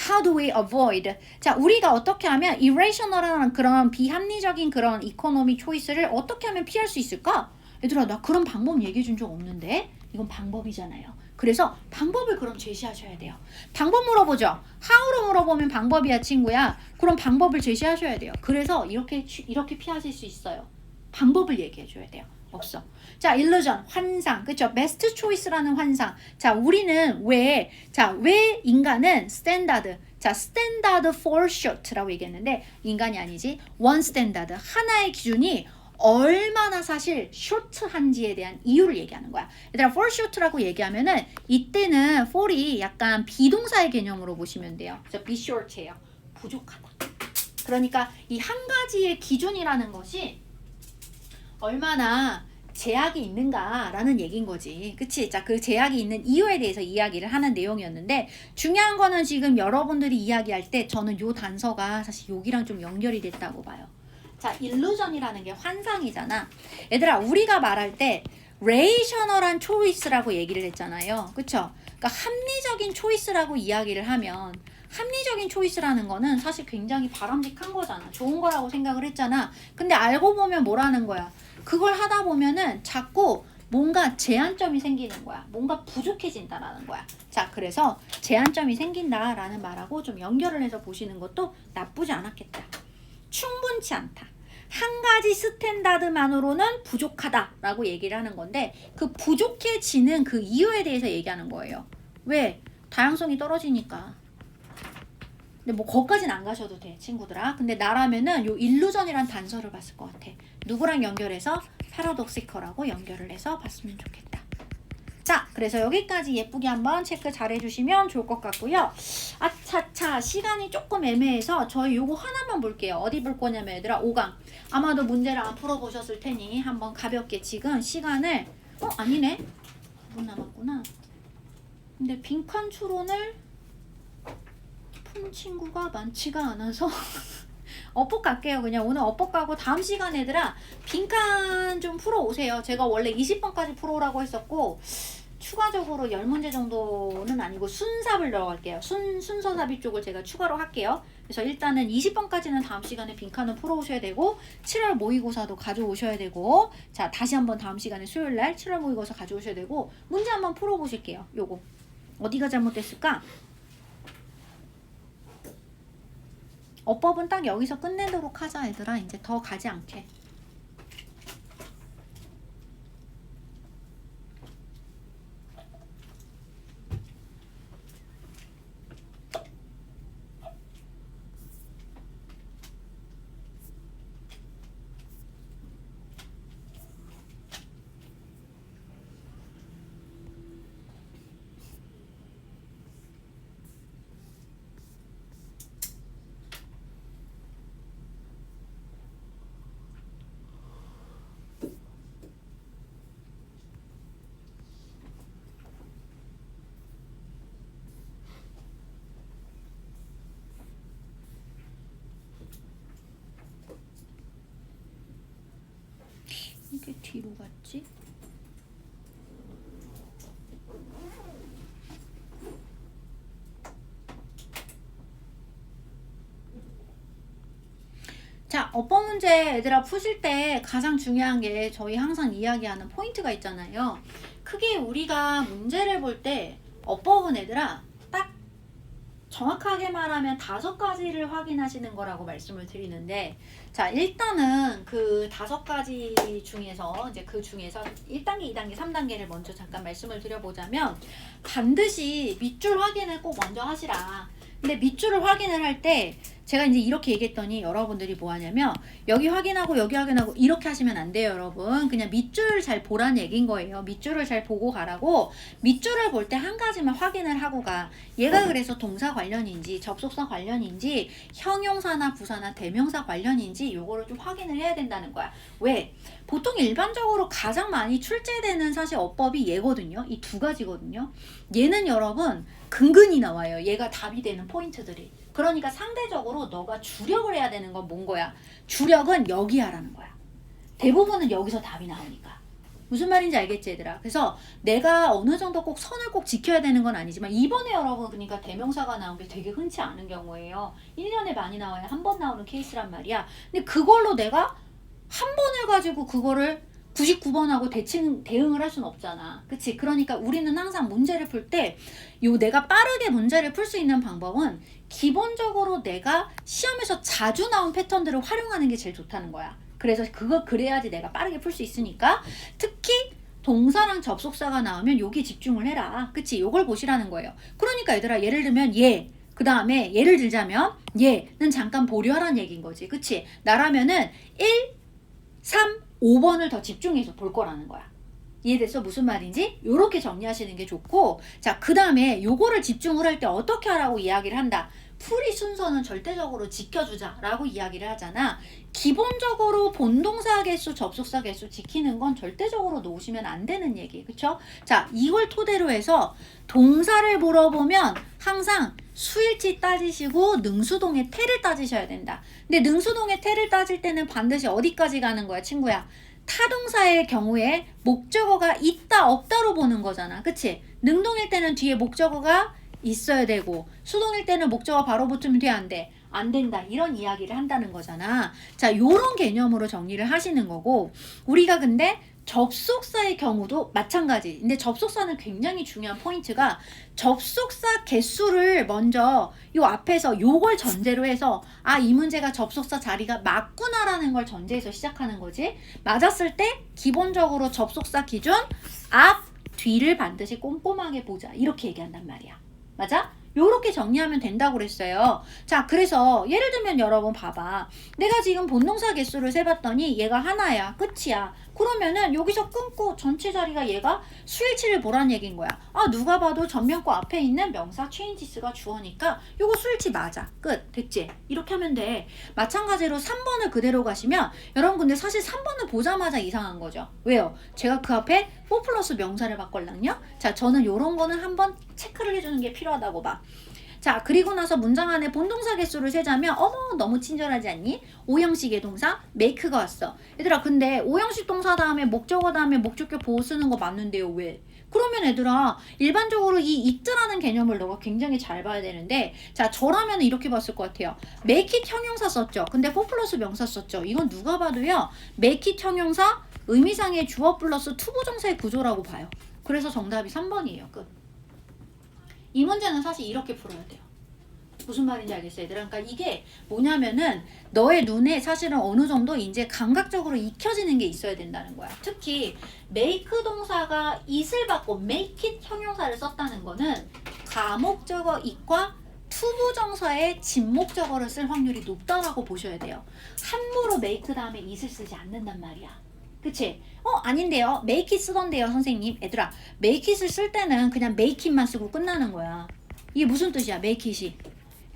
How do we avoid? 자, 우리가 어떻게 하면 irrational한 그런 비합리적인 그런 이코노미 초이스를 어떻게 하면 피할 수 있을까? 얘들아 나 그런 방법 얘기해 준 적 없는데 이건 방법이잖아요. 그래서 방법을 그럼 제시하셔야 돼요. 방법 물어보죠. how로 물어보면 방법이야 친구야. 그럼 방법을 제시하셔야 돼요. 그래서 이렇게 피하실 수 있어요. 방법을 얘기해 줘야 돼요. 없어. 자, illusion, 환상. 그쵸? best choice라는 환상. 자, 우리는 왜 인간은 standard. 자, standard for short라고 얘기했는데 인간이 아니지. one standard. 하나의 기준이 얼마나 사실 short한지에 대한 이유를 얘기하는 거야. 얘들아 for short라고 얘기하면은 이때는 for이 약간 비동사의 개념으로 보시면 돼요. 그래서 be short예요. 부족하다. 그러니까 이 한 가지의 기준이라는 것이 얼마나 제약이 있는가라는 얘기인 거지. 그치? 자, 그 제약이 있는 이유에 대해서 이야기를 하는 내용이었는데 중요한 거는 지금 여러분들이 이야기할 때 저는 요 단서가 사실 여기랑 좀 연결이 됐다고 봐요. 자, illusion이라는 게 환상이잖아. 얘들아, 우리가 말할 때 레이셔널한 초이스라고 얘기를 했잖아요. 그쵸? 그러니까 합리적인 초이스라고 이야기를 하면 합리적인 초이스라는 거는 사실 굉장히 바람직한 거잖아. 좋은 거라고 생각을 했잖아. 근데 알고 보면 뭐라는 거야? 그걸 하다 보면은 자꾸 뭔가 제한점이 생기는 거야. 뭔가 부족해진다라는 거야. 자, 그래서 제한점이 생긴다라는 말하고 좀 연결을 해서 보시는 것도 나쁘지 않았겠다. 충분치 않다. 한 가지 스탠다드만으로는 부족하다라고 얘기를 하는 건데 그 부족해지는 그 이유에 대해서 얘기하는 거예요. 왜? 다양성이 떨어지니까. 근데 뭐 거기까지는 안 가셔도 돼, 친구들아. 근데 나라면은 요 일루전이란 단서를 봤을 것 같아. 누구랑 연결해서? 패러독시컬하고 연결을 해서 봤으면 좋겠다. 자, 그래서 여기까지 예쁘게 한번 체크 잘 해주시면 좋을 것 같고요. 아차차, 시간이 조금 애매해서 저희 요거 하나만 볼게요. 어디 볼 거냐면 얘들아, 5강. 아마도 문제를 안 풀어보셨을 테니 한번 가볍게 지금 시간을 아니네? 5분 남았구나. 근데 빈칸 추론을 푼 친구가 많지가 않아서 업복 갈게요. 그냥 오늘 업복 가고 다음 시간 얘들아 빈칸 좀 풀어오세요. 제가 원래 20번까지 풀어오라고 했었고 추가적으로 10문제 정도는 아니고 순삽을 넣어갈게요. 순서 삽입 쪽을 제가 추가로 할게요. 그래서 일단은 20번까지는 다음 시간에 빈칸은 풀어오셔야 되고 7월 모의고사도 가져오셔야 되고 자 다시 한번 다음 시간에 수요일날 7월 모의고사 가져오셔야 되고 문제 한번 풀어보실게요. 요거 어디가 잘못됐을까? 어법은 딱 여기서 끝내도록 하자 얘들아. 이제 더 가지 않게. 이게 뒤로 갔지? 자, 어법 문제 얘들아 푸실 때 가장 중요한 게 저희 항상 이야기하는 포인트가 있잖아요. 크게 우리가 문제를 볼 때 어법은 얘들아 딱 정확하게 말하면 5가지를 확인하시는 거라고 말씀을 드리는데 자 일단은 그 5가지 중에서 이제 그 중에서 1단계, 2단계, 3단계를 먼저 잠깐 말씀을 드려보자면 반드시 밑줄 확인을 꼭 먼저 하시라. 근데 밑줄을 확인을 할 때 제가 이제 이렇게 얘기했더니 여러분들이 뭐 하냐면 여기 확인하고 여기 확인하고 이렇게 하시면 안 돼요, 여러분. 그냥 밑줄을 잘 보라는 얘기인 거예요. 밑줄을 잘 보고 가라고. 밑줄을 볼 때 한 가지만 확인을 하고 가. 얘가 그래서 동사 관련인지 접속사 관련인지 형용사나 부사나 대명사 관련인지 요거를 좀 확인을 해야 된다는 거야. 왜? 보통 일반적으로 가장 많이 출제되는 사실 어법이 얘거든요. 이 2가지거든요. 얘는 여러분 근근히 나와요. 얘가 답이 되는 포인트들이. 그러니까 상대적으로 너가 주력을 해야 되는 건 뭔 거야? 주력은 여기 하라는 거야. 대부분은 여기서 답이 나오니까. 무슨 말인지 알겠지 얘들아? 그래서 내가 어느 정도 꼭 선을 꼭 지켜야 되는 건 아니지만 이번에 여러분 그러니까 대명사가 나온 게 되게 흔치 않은 경우예요. 1년에 많이 나와야 한 번 나오는 케이스란 말이야. 근데 그걸로 내가 한 번을 가지고 그거를 99번하고 대응을 할 수는 없잖아. 그치? 그러니까 우리는 항상 문제를 풀 때 내가 빠르게 문제를 풀 수 있는 방법은 기본적으로 내가 시험에서 자주 나온 패턴들을 활용하는 게 제일 좋다는 거야. 그래서 그래야지 내가 빠르게 풀 수 있으니까 특히 동사랑 접속사가 나오면 여기 집중을 해라. 그치? 요걸 보시라는 거예요. 그러니까 얘들아 예를 들면 그 다음에 예를 들자면 얘는 잠깐 보류하라는 얘기인 거지. 그치? 나라면은 1, 3, 5번을 더 집중해서 볼 거라는 거야. 이해됐어? 무슨 말인지? 요렇게 정리하시는 게 좋고 자, 그 다음에 요거를 집중을 할 때 어떻게 하라고 이야기를 한다. 풀이 순서는 절대적으로 지켜주자 라고 이야기를 하잖아. 기본적으로 본동사 개수, 접속사 개수 지키는 건 절대적으로 놓으시면 안 되는 얘기. 그쵸? 자, 이걸 토대로 해서 동사를 물어보면 항상 수일치 따지시고 능수동의 태를 따지셔야 된다. 근데 능수동의 태를 따질 때는 반드시 어디까지 가는 거야, 친구야? 타동사의 경우에 목적어가 있다 없다로 보는 거잖아. 그치? 능동일 때는 뒤에 목적어가 있어야 되고 수동일 때는 목적어 바로 붙으면 돼 안 돼? 안 된다. 이런 이야기를 한다는 거잖아. 자, 요런 개념으로 정리를 하시는 거고 우리가 근데 접속사의 경우도 마찬가지. 근데 접속사는 굉장히 중요한 포인트가 접속사 개수를 먼저 요 앞에서 요걸 전제로 해서 아, 이 문제가 접속사 자리가 맞구나라는 걸 전제해서 시작하는 거지. 맞았을 때 기본적으로 접속사 기준 앞, 뒤를 반드시 꼼꼼하게 보자. 이렇게 얘기한단 말이야. 맞아? 요렇게 정리하면 된다고 그랬어요. 자, 그래서 예를 들면 여러분 봐봐. 내가 지금 본동사 개수를 세봤더니 얘가 하나야. 끝이야. 그러면은 여기서 끊고 전체 자리가 얘가 수일치를 보라는 얘기인 거야. 아, 누가 봐도 전면과 앞에 있는 명사 changes가 주어니까 요거 수일치 맞아. 끝. 됐지? 이렇게 하면 돼. 마찬가지로 3번을 그대로 가시면 여러분 근데 사실 3번을 보자마자 이상한 거죠. 왜요? 제가 그 앞에 4 플러스 명사를 바꿨랑요? 자, 저는 요런 거는 한번 체크를 해주는 게 필요하다고 봐. 자, 그리고 나서 문장 안에 본동사 개수를 세자면 어머 너무 친절하지 않니? 오형식의 동사 make가 왔어. 얘들아 근데 오형식 동사 다음에 목적어 다음에 목적격 보호 쓰는 거 맞는데요. 왜? 그러면 얘들아 일반적으로 이 it라는 개념을 너가 굉장히 잘 봐야 되는데 자 저라면 이렇게 봤을 것 같아요. make it 형용사 썼죠. 근데 4 플러스 명사 썼죠. 이건 누가 봐도요. make it 형용사 의미상의 주어 플러스 투부정사의 구조라고 봐요. 그래서 정답이 3번이에요. 끝. 이 문제는 사실 이렇게 풀어야 돼요. 무슨 말인지 알겠어요, 얘들아? 그러니까 이게 뭐냐면은 너의 눈에 사실은 어느 정도 이제 감각적으로 익혀지는 게 있어야 된다는 거야. 특히 make 동사가 it을 받고 make it 형용사를 썼다는 거는 가목적어 it과 투부정사의 진목적어를 쓸 확률이 높다라고 보셔야 돼요. 함부로 make 다음에 it을 쓰지 않는단 말이야. 그치? 아닌데요. make it 쓰던데요, 선생님. 얘들아, make it을 쓸 때는 그냥 make it만 쓰고 끝나는 거야. 이게 무슨 뜻이야, make it이?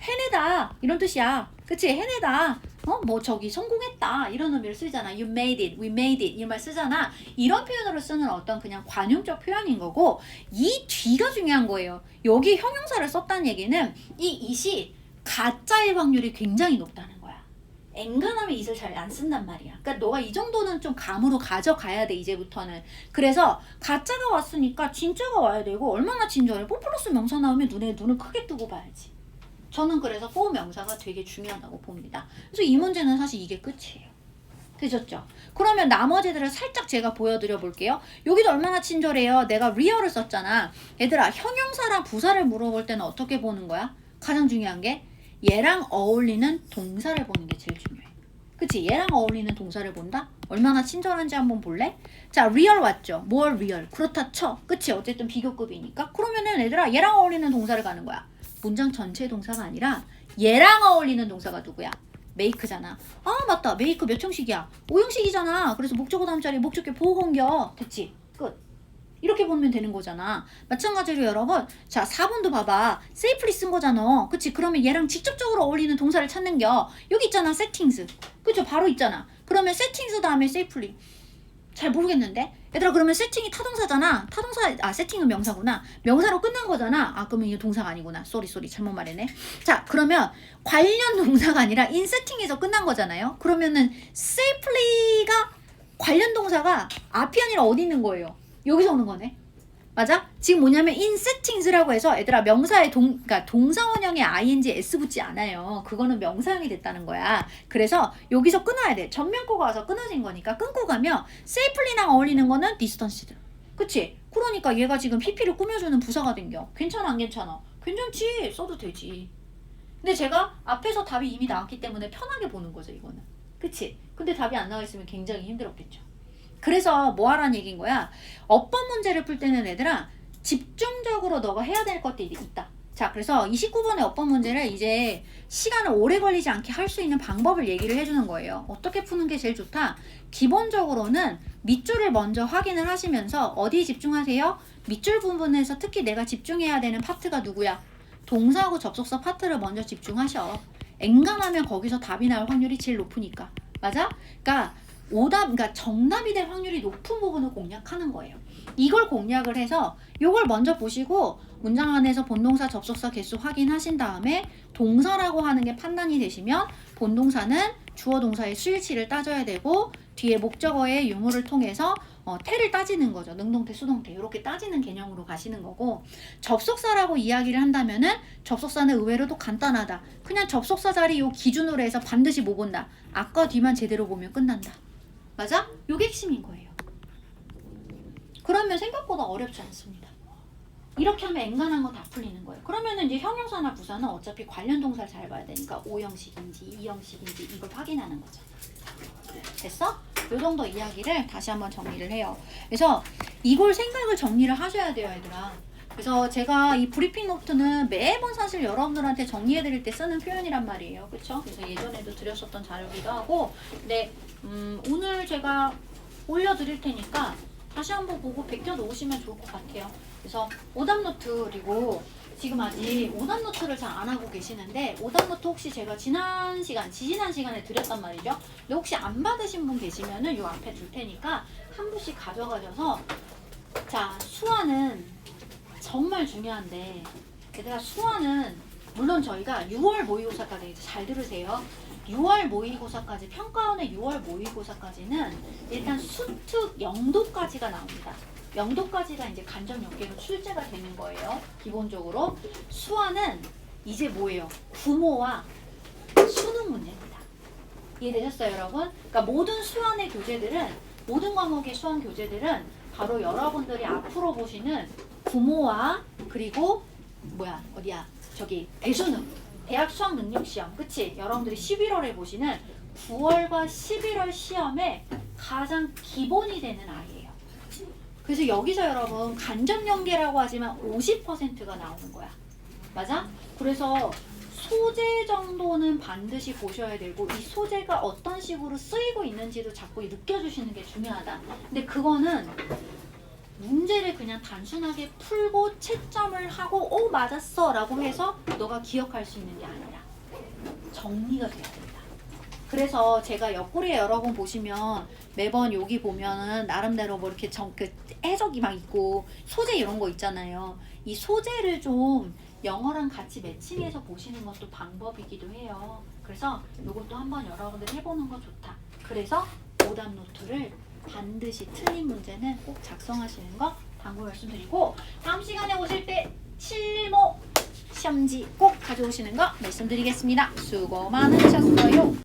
해내다. 이런 뜻이야. 그치? 해내다. 뭐 저기 성공했다. 이런 의미를 쓰잖아. You made it, we made it. 이런 말 쓰잖아. 이런 표현으로 쓰는 어떤 그냥 관용적 표현인 거고 이 뒤가 중요한 거예요. 여기 형용사를 썼다는 얘기는 이 it이 가짜일 확률이 굉장히 높다는 거야. 엔간하면 it을 잘 안 쓴단 말이야. 그러니까 너가 이 정도는 좀 감으로 가져가야 돼 이제부터는. 그래서 가짜가 왔으니까 진짜가 와야 되고 얼마나 친절해. 4 플러스 명사 나오면 눈을 크게 뜨고 봐야지. 저는 그래서 4 명사가 되게 중요하다고 봅니다. 그래서 이 문제는 사실 이게 끝이에요. 되셨죠? 그러면 나머지들을 살짝 제가 보여드려 볼게요. 여기도 얼마나 친절해요. 내가 real을 썼잖아. 얘들아 형용사랑 부사를 물어볼 때는 어떻게 보는 거야? 가장 중요한 게 얘랑 어울리는 동사를 보는 게 제일 중요해. 그치? 얘랑 어울리는 동사를 본다? 얼마나 친절한지 한번 볼래? 자, real 왔죠? 뭘 real? 그렇다 쳐. 그치? 어쨌든 비교급이니까. 그러면은 얘들아 얘랑 어울리는 동사를 가는 거야. 문장 전체 동사가 아니라 얘랑 어울리는 동사가 누구야? make잖아. 아 맞다. make 몇 형식이야? 5형식이잖아. 그래서 목적어 다음 자리에 목적격 보호 공격. 됐지? 끝. 이렇게 보면 되는 거잖아. 마찬가지로 여러분 자 4번도 봐봐. safely 쓴 거잖아. 그치? 그러면 얘랑 직접적으로 어울리는 동사를 찾는겨. 여기 있잖아. settings. 그쵸? 바로 있잖아. 그러면 settings 다음에 safely. 잘 모르겠는데? 얘들아 그러면 세팅이 타동사잖아. 세팅은 명사구나. 명사로 끝난 거잖아. 아 그러면 이거 동사가 아니구나. 쏘리 잘못 말했네. 자 그러면 관련 동사가 아니라 in setting에서 끝난 거잖아요. 그러면은 safely가 관련 동사가 앞이 아니라 어디 있는 거예요? 여기서 오는 거네. 맞아? 지금 뭐냐면 in settings라고 해서 얘들아 명사의 그러니까 동사 원형에 ing s 붙지 않아요. 그거는 명사형이 됐다는 거야. 그래서 여기서 끊어야 돼. 전면거가 와서 끊어진 거니까 끊고 가면 safely랑 어울리는 거는 distanced. 그치? 그러니까 얘가 지금 PP를 꾸며주는 부사가 된겨. 괜찮아 안 괜찮아? 괜찮지. 써도 되지. 근데 제가 앞에서 답이 이미 나왔기 때문에 편하게 보는 거죠 이거는. 그치? 근데 답이 안 나와 있으면 굉장히 힘들었겠죠. 그래서 뭐 하라는 얘기인 거야? 어법 문제를 풀 때는 얘들아 집중적으로 너가 해야 될 것들이 있다. 자 그래서 29번의 어법 문제를 이제 시간을 오래 걸리지 않게 할 수 있는 방법을 얘기를 해주는 거예요. 어떻게 푸는 게 제일 좋다? 기본적으로는 밑줄을 먼저 확인을 하시면서 어디에 집중하세요? 밑줄 부분에서 특히 내가 집중해야 되는 파트가 누구야? 동사하고 접속사 파트를 먼저 집중하셔. 엔간하면 거기서 답이 나올 확률이 제일 높으니까. 맞아? 그러니까 정답이 될 확률이 높은 부분을 공략하는 거예요. 이걸 공략을 해서 요걸 먼저 보시고 문장 안에서 본동사 접속사 개수 확인하신 다음에 동사라고 하는 게 판단이 되시면 본동사는 주어 동사의 수일치를 따져야 되고 뒤에 목적어의 유무를 통해서 태를 따지는 거죠. 능동태, 수동태 이렇게 따지는 개념으로 가시는 거고 접속사라고 이야기를 한다면은 접속사는 의외로도 간단하다. 그냥 접속사 자리 요 기준으로 해서 반드시 뭐 본다. 앞과 뒤만 제대로 보면 끝난다. 맞아? 요게 핵심인 거예요. 그러면 생각보다 어렵지 않습니다. 이렇게 하면 엔간한 거 다 풀리는 거예요. 그러면은 이제 형용사나 부사는 어차피 관련 동사를 잘 봐야 되니까 O형식인지 E형식인지 이걸 확인하는 거죠. 됐어? 요 정도 이야기를 다시 한번 정리를 해요. 그래서 이걸 생각을 정리를 하셔야 돼요, 얘들아. 그래서 제가 이 브리핑 노트는 매번 사실 여러분들한테 정리해 드릴 때 쓰는 표현이란 말이에요. 그쵸? 그래서 예전에도 드렸었던 자료기도 하고 근데 오늘 제가 올려드릴 테니까 다시 한번 보고 베껴 놓으시면 좋을 것 같아요. 그래서 오답 노트 그리고 지금 아직 오답 노트를 잘 안 하고 계시는데 오답 노트 혹시 제가 지지난 시간에 드렸단 말이죠. 근데 혹시 안 받으신 분 계시면은 요 앞에 둘 테니까 한 분씩 가져가셔서 자 수화는 정말 중요한데 얘들아 수화는 물론 저희가 6월 모의고사까지 이제 잘 들으세요. 6월 모의고사까지 평가원의 6월 모의고사까지는 일단 수특 영도까지가 나옵니다. 영도까지가 이제 간접 연계로 출제가 되는 거예요. 기본적으로 수화는 이제 뭐예요? 구모와 수능 문제입니다. 이해되셨어요, 여러분? 그러니까 모든 수완의 교재들은 모든 과목의 수완 교재들은 바로 여러분들이 앞으로 보시는 구모와 그리고 저기 대수능 대학 수학 능력 시험 그치? 여러분들이 11월에 보시는 9월과 11월 시험에 가장 기본이 되는 아이예요. 그래서 여기서 여러분 간접 연계라고 하지만 50%가 나오는 거야. 맞아? 그래서 소재 정도는 반드시 보셔야 되고 이 소재가 어떤 식으로 쓰이고 있는지도 자꾸 느껴주시는 게 중요하다. 근데 그거는 문제를 그냥 단순하게 풀고 채점을 하고 오 맞았어 라고 해서 너가 기억할 수 있는 게 아니라 정리가 돼야 된다. 그래서 제가 옆구리에 여러 번 보시면 매번 여기 보면은 나름대로 뭐 이렇게 그 해석이 막 있고 소재 이런 거 있잖아요. 이 소재를 좀 영어랑 같이 매칭해서 보시는 것도 방법이기도 해요. 그래서 이것도 한번 여러분들 해보는 거 좋다. 그래서 오답 노트를 반드시 틀린 문제는 꼭 작성하시는 거 당부 말씀드리고 다음 시간에 오실 때 7모 시험지 꼭 가져오시는 거 말씀드리겠습니다. 수고 많으셨어요.